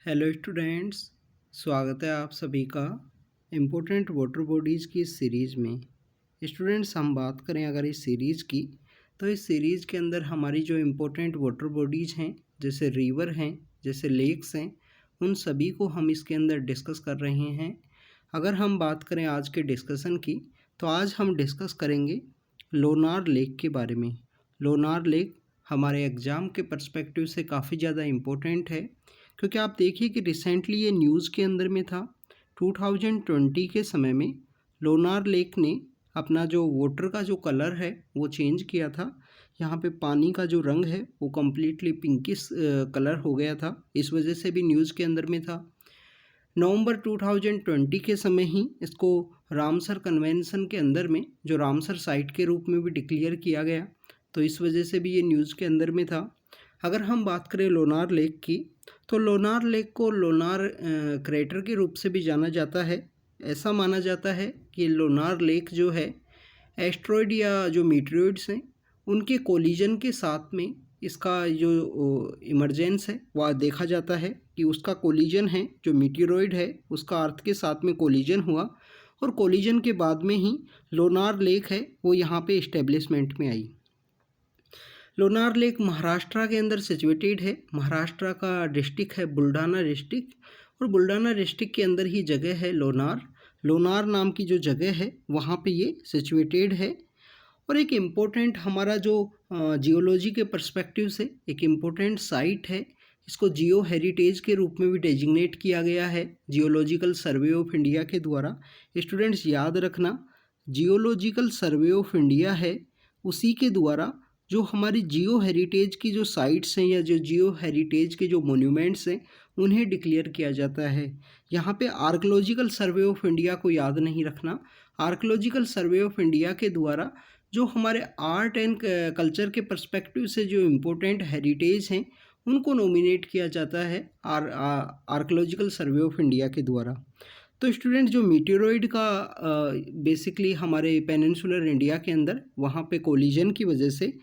Hello students, स्वागत है आप सभी का इम्पोर्टेंट वाटर बॉडीज़ की इस सीरीज़ में। स्टूडेंट्स, हम बात करें अगर इस सीरीज़ की, तो इस सीरीज़ के अंदर हमारी जो इम्पोर्टेंट वाटर बॉडीज़ हैं, जैसे रिवर हैं, जैसे लेक्स हैं, उन सभी को हम इसके अंदर डिस्कस कर रहे हैं। अगर हम बात करें आज के डिस्कशन की, तो आज हम डिस्कस करेंगे लोनार लेक के बारे में। लोनार लेक हमारे एग्ज़ाम के पर्सपेक्टिव से काफ़ी ज़्यादा इम्पोर्टेंट है, क्योंकि आप देखिए कि रिसेंटली ये न्यूज़ के अंदर में था। 2020 के समय में लोनार लेक ने अपना जो वाटर का जो कलर है वो चेंज किया था। यहाँ पे पानी का जो रंग है वो कम्प्लीटली पिंकिश कलर हो गया था, इस वजह से भी न्यूज़ के अंदर में था। नवंबर 2020 के समय ही इसको रामसर कन्वेंशन के अंदर में जो रामसर साइट के रूप में भी डिक्लेयर किया गया, तो इस वजह से भी ये न्यूज़ के अंदर में था। अगर हम बात करें लोनार लेक की, तो लोनार लेक को लोनार क्रेटर के रूप से भी जाना जाता है। ऐसा माना जाता है कि लोनार लेक जो है एस्ट्रॉयड या जो मीटेरोइड्स हैं उनके कोलिजन के साथ में इसका जो इमरजेंस है वह देखा जाता है कि उसका कोलिजन है, जो मीटेरोइड है उसका अर्थ के साथ में कोलिजन हुआ, और कोलिजन के बाद में ही लोनार लेक है वो यहाँ पे इस्टेब्लिशमेंट में आई। लोनार लेक महाराष्ट्र के अंदर सिचुएटेड है। महाराष्ट्र का डिस्ट्रिक्ट है बुल्ढाना डिस्ट्रिक्ट, और बुल्ढाना डिस्ट्रिक्ट के अंदर ही जगह है लोनार। लोनार नाम की जो जगह है वहाँ पे ये सिचुएटेड है। और एक इम्पोर्टेंट हमारा जो जियोलॉजी के पर्सपेक्टिव से एक इम्पोर्टेंट साइट है, इसको जियो हेरिटेज के रूप में भी डेजिग्नेट किया गया है जियोलॉजिकल सर्वे ऑफ इंडिया के द्वारा। स्टूडेंट्स याद रखना, जियोलॉजिकल सर्वे ऑफ इंडिया है उसी के द्वारा जो हमारी जियो हेरिटेज की जो साइट्स हैं या जो जियो हेरिटेज के जो मोन्यूमेंट्स हैं उन्हें डिक्लेयर किया जाता है। यहाँ पे आर्कोलॉजिकल सर्वे ऑफ इंडिया को याद नहीं रखना। आर्कोलॉजिकल सर्वे ऑफ इंडिया के द्वारा जो हमारे आर्ट एंड कल्चर के पर्सपेक्टिव से जो इम्पोर्टेंट हेरिटेज हैं उनको नॉमिनेट किया जाता है आर्कोलॉजिकल सर्वे ऑफ इंडिया के द्वारा। तो स्टूडेंट, जो मीटेरोइड का बेसिकली हमारे पेनिनसुलर इंडिया के अंदर वहाँ पे कोलिजन की वजह से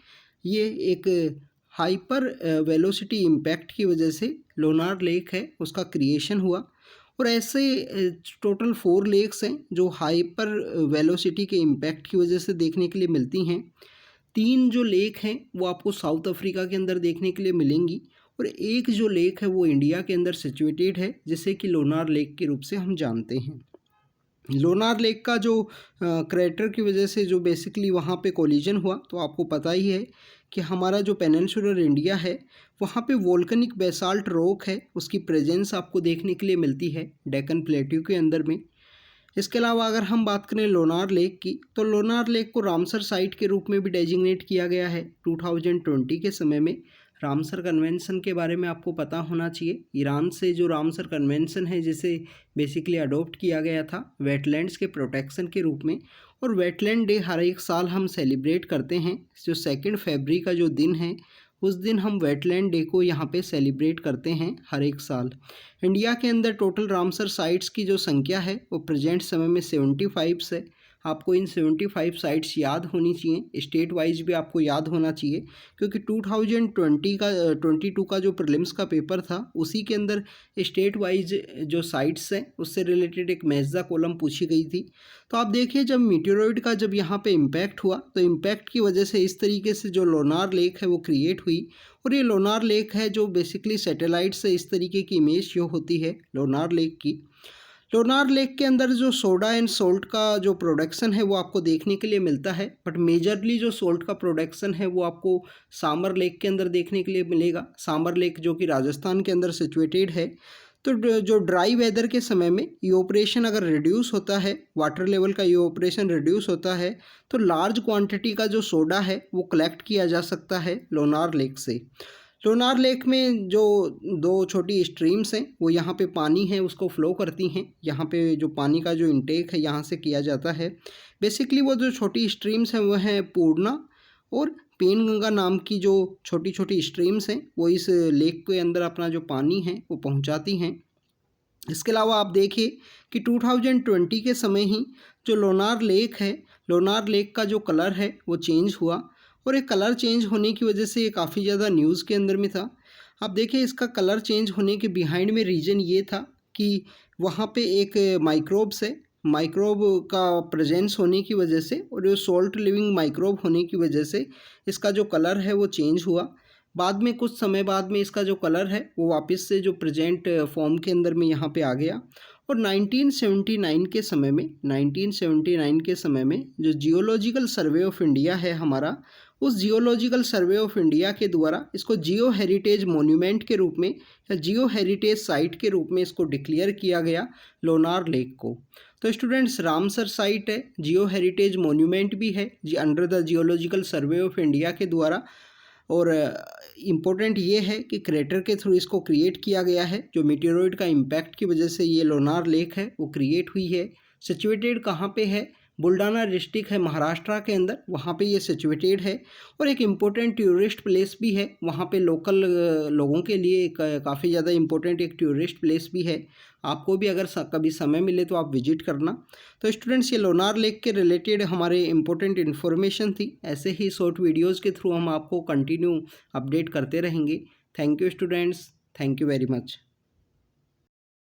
ये एक हाइपर वेलोसिटी इम्पैक्ट की वजह से लोनार लेक है उसका क्रिएशन हुआ। और ऐसे टोटल 4 लेक्स हैं जो हाइपर वेलोसिटी के इम्पैक्ट की वजह से देखने के लिए मिलती हैं। 3 जो लेक हैं वो आपको साउथ अफ्रीका के अंदर देखने के लिए मिलेंगी, और एक जो लेक है वो इंडिया के अंदर सिचुएटेड है, जिसे कि लोनार लेक के रूप से हम जानते हैं। लोनार लेक का जो क्रेटर की वजह से जो बेसिकली वहाँ पे कोलिजन हुआ, तो आपको पता ही है कि हमारा जो पेनिनसुलर इंडिया है वहाँ पे वोल्केनिक बेसाल्ट रॉक है, उसकी प्रेजेंस आपको देखने के लिए मिलती है डेक्कन प्लेट्यू के अंदर में। इसके अलावा अगर हम बात करें लोनार लेक की, तो लोनार लेक को रामसर साइट के रूप में भी डेजिग्नेट किया गया है 2020 के समय में। रामसर कन्वेंशन के बारे में आपको पता होना चाहिए। ईरान से जो रामसर कन्वेंशन है जिसे बेसिकली अडॉप्ट किया गया था वेटलैंड्स के प्रोटेक्शन के रूप में, और वेटलैंड डे हर एक साल हम सेलिब्रेट करते हैं। जो 2 फरवरी का जो दिन है उस दिन हम वेटलैंड डे को यहाँ पे सेलिब्रेट करते हैं हर एक साल। इंडिया के अंदर टोटल रामसर साइट्स की जो संख्या है वो प्रेजेंट समय में 75 है। आपको इन 75 साइट्स याद होनी चाहिए, स्टेट वाइज भी आपको याद होना चाहिए, क्योंकि 2022 का जो प्रीलिम्स का पेपर था उसी के अंदर स्टेट वाइज जो साइट्स हैं उससे रिलेटेड एक मैच द कॉलम पूछी गई थी। तो आप देखिए, जब मीटेरोइड का जब यहाँ पे इम्पैक्ट हुआ तो इम्पैक्ट की वजह से इस तरीके से जो लोनार लेक है वो क्रिएट हुई, और ये लोनार लेक है जो बेसिकली सैटेलाइट से इस तरीके की इमेज शो होती है लोनार लेक की। लोनार लेक के अंदर जो सोडा एंड सोल्ट का जो प्रोडक्शन है वो आपको देखने के लिए मिलता है, बट मेजरली जो सोल्ट का प्रोडक्शन है वो आपको सांबर लेक के अंदर देखने के लिए मिलेगा। सांबर लेक जो कि राजस्थान के अंदर सिचुएटेड है। तो जो ड्राई वेदर के समय में ये ऑपरेशन अगर रिड्यूस होता है, वाटर लेवल का ये ऑपरेशन रिड्यूस होता है, तो लार्ज क्वांटिटी का जो सोडा है वो कलेक्ट किया जा सकता है लोनार लेक से। लोनार लेक में जो 2 छोटी स्ट्रीम्स हैं वो यहाँ पे पानी है उसको फ्लो करती हैं। यहाँ पे जो पानी का जो इंटेक है यहाँ से किया जाता है। बेसिकली वो जो छोटी स्ट्रीम्स हैं वो हैं पूर्णा और पेनगंगा नाम की जो छोटी छोटी स्ट्रीम्स हैं वो इस लेक के अंदर अपना जो पानी है वो पहुँचाती हैं। इसके अलावा आप देखिए कि 2020 के समय ही जो लोनार लेक है, लोनार लेक का जो कलर है वो चेंज हुआ, और एक कलर चेंज होने की वजह से ये काफ़ी ज़्यादा न्यूज़ के अंदर में था। अब देखिए इसका कलर चेंज होने के बिहाइंड में रीज़न ये था कि वहाँ पे एक माइक्रोब्स है, माइक्रोब का प्रेजेंस होने की वजह से और जो सॉल्ट लिविंग माइक्रोब होने की वजह से इसका जो कलर है वो चेंज हुआ। बाद में कुछ समय बाद में इसका जो कलर है वो वापस से जो प्रेजेंट फॉर्म के अंदर में यहाँ पे आ गया। और 1979 के समय में 1979 के समय में जो जियोलॉजिकल सर्वे ऑफ इंडिया है हमारा, उस जियोलॉजिकल सर्वे ऑफ इंडिया के द्वारा इसको जियो हेरिटेज मोन्यूमेंट के रूप में या जियो हेरिटेज साइट के रूप में इसको डिक्लेयर किया गया लोनार लेक को। तो स्टूडेंट्स रामसर साइट है, जियो हेरिटेज मोन्यूमेंट भी है जी under the Geological Survey of India के द्वारा। और इम्पोर्टेंट ये है कि क्रेटर के थ्रू इसको क्रिएट किया गया है, जो मीटेरोइड का इम्पैक्ट की वजह से ये लोनार लेक है वो क्रिएट हुई है। सिचुएटेड कहाँ पे है? बुल्डाना डिस्ट्रिक्ट है महाराष्ट्र के अंदर, वहाँ पे ये सिचुएटेड है। और एक इम्पोर्टेंट टूरिस्ट प्लेस भी है वहाँ पे, लोकल लोगों के लिए काफ़ी ज़्यादा इम्पोर्टेंट एक टूरिस्ट प्लेस भी है। आपको भी अगर कभी समय मिले तो आप विजिट करना। तो स्टूडेंट्स ये लोनार लेक के रिलेटेड हमारे इम्पोर्टेंट इन्फॉर्मेशन थी। ऐसे ही शॉर्ट वीडियोज़ के थ्रू हम आपको कंटिन्यू अपडेट करते रहेंगे। Thank you students, thank you very much.